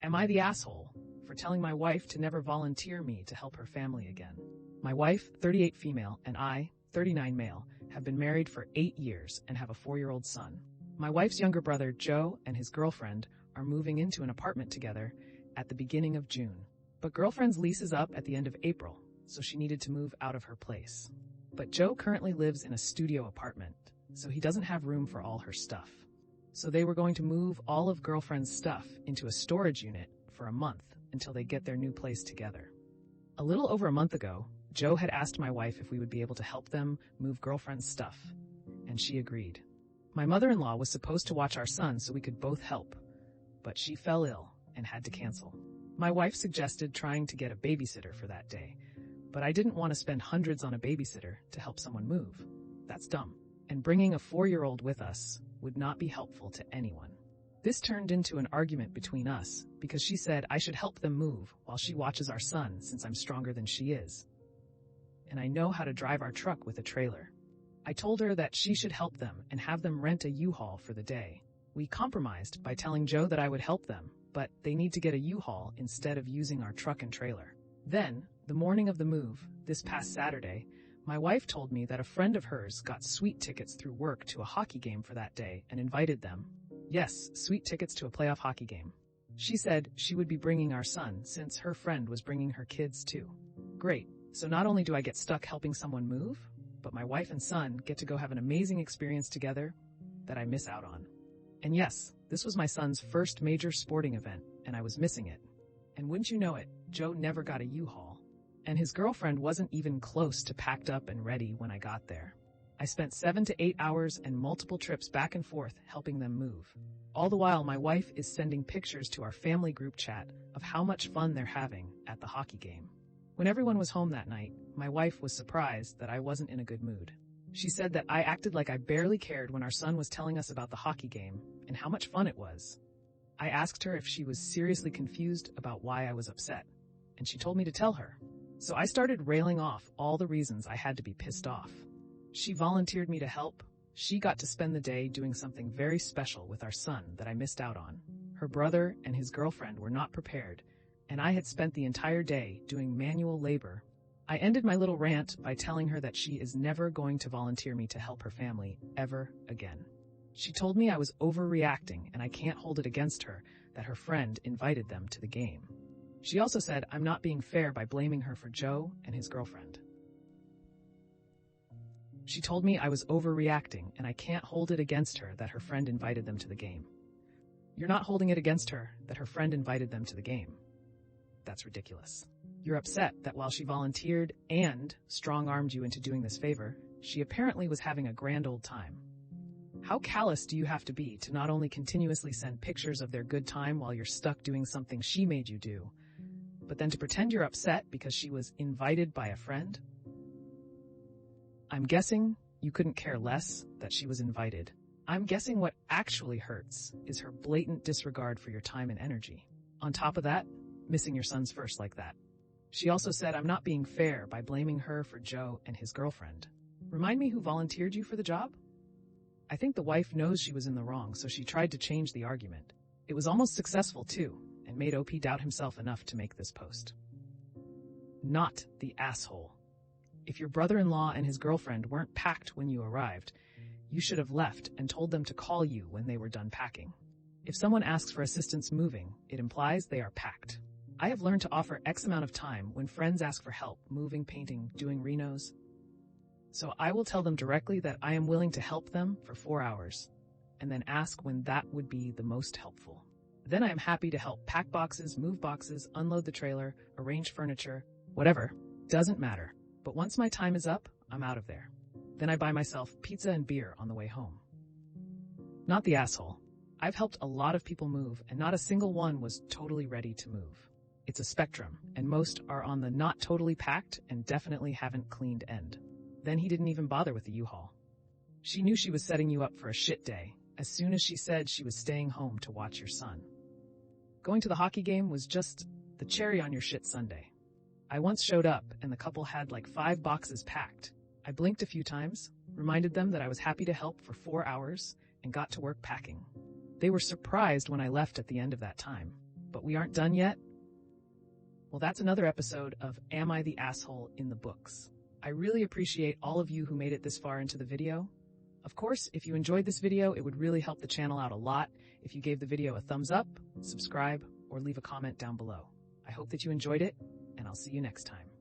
Am I the asshole for telling my wife to never volunteer me to help her family again? My wife, 38 female, and I, 39 male, have been married for 8 years and have a 4-year-old son. My wife's younger brother, Joe, and his girlfriend are moving into an apartment together at the beginning of June. But girlfriend's lease is up at the end of April, so she needed to move out of her place. But Joe currently lives in a studio apartment, so he doesn't have room for all her stuff. So they were going to move all of girlfriend's stuff into a storage unit for a month until they get their new place together. A little over a month ago, Joe had asked my wife if we would be able to help them move girlfriend's stuff, and she agreed. My mother-in-law was supposed to watch our son so we could both help, but she fell ill and had to cancel. My wife suggested trying to get a babysitter for that day, but I didn't want to spend hundreds on a babysitter to help someone move. That's dumb. And bringing a 4-year-old with us would not be helpful to anyone. This turned into an argument between us because she said I should help them move while she watches our son since I'm stronger than she is. And I know how to drive our truck with a trailer. I told her that she should help them and have them rent a U-Haul for the day. We compromised by telling Joe that I would help them, but they need to get a U-Haul instead of using our truck and trailer. Then, the morning of the move, this past Saturday, my wife told me that a friend of hers got suite tickets through work to a hockey game for that day and invited them. Yes, suite tickets to a playoff hockey game. She said she would be bringing our son since her friend was bringing her kids too. Great, so not only do I get stuck helping someone move, but my wife and son get to go have an amazing experience together that I miss out on. And yes, this was my son's first major sporting event, and I was missing it. And wouldn't you know it, Joe never got a U-Haul. And his girlfriend wasn't even close to packed up and ready when I got there. I spent 7 to 8 hours and multiple trips back and forth helping them move. All the while, my wife is sending pictures to our family group chat of how much fun they're having at the hockey game. When everyone was home that night, my wife was surprised that I wasn't in a good mood. She said that I acted like I barely cared when our son was telling us about the hockey game and how much fun it was. I asked her if she was seriously confused about why I was upset, and she told me to tell her. So I started railing off all the reasons I had to be pissed off. She volunteered me to help. She got to spend the day doing something very special with our son that I missed out on. Her brother and his girlfriend were not prepared, and I had spent the entire day doing manual labor. I ended my little rant by telling her that she is never going to volunteer me to help her family ever again. She told me I was overreacting and I can't hold it against her that her friend invited them to the game. She also said I'm not being fair by blaming her for Joe and his girlfriend. She told me I was overreacting and I can't hold it against her that her friend invited them to the game. You're not holding it against her that her friend invited them to the game. That's ridiculous. You're upset that while she volunteered and strong-armed you into doing this favor, she apparently was having a grand old time. How callous do you have to be to not only continuously send pictures of their good time while you're stuck doing something she made you do, but then to pretend you're upset because she was invited by a friend? I'm guessing you couldn't care less that she was invited. I'm guessing what actually hurts is her blatant disregard for your time and energy. On top of that, missing your son's first like that. She also said I'm not being fair by blaming her for Joe and his girlfriend. Remind me who volunteered you for the job? I think the wife knows she was in the wrong, so she tried to change the argument. It was almost successful too, and made OP doubt himself enough to make this post. Not the asshole. If your brother-in-law and his girlfriend weren't packed when you arrived, you should have left and told them to call you when they were done packing. If someone asks for assistance moving, it implies they are packed. I have learned to offer X amount of time when friends ask for help, moving, painting, doing renos. So I will tell them directly that I am willing to help them for 4 hours, and then ask when that would be the most helpful. Then I am happy to help pack boxes, move boxes, unload the trailer, arrange furniture, whatever. Doesn't matter. But once my time is up, I'm out of there. Then I buy myself pizza and beer on the way home. Not the asshole. I've helped a lot of people move, and not a single one was totally ready to move. It's a spectrum, and most are on the not totally packed and definitely haven't cleaned end. Then he didn't even bother with the U-Haul. She knew she was setting you up for a shit day as soon as she said she was staying home to watch your son. Going to the hockey game was just the cherry on your shit sundae. I once showed up and the couple had like 5 boxes packed. I blinked a few times, reminded them that I was happy to help for 4 hours, and got to work packing. They were surprised when I left at the end of that time. But we aren't done yet? Well, that's another episode of Am I the Asshole in the books. I really appreciate all of you who made it this far into the video. Of course, if you enjoyed this video, it would really help the channel out a lot if you gave the video a thumbs up, subscribe, or leave a comment down below. I hope that you enjoyed it, and I'll see you next time.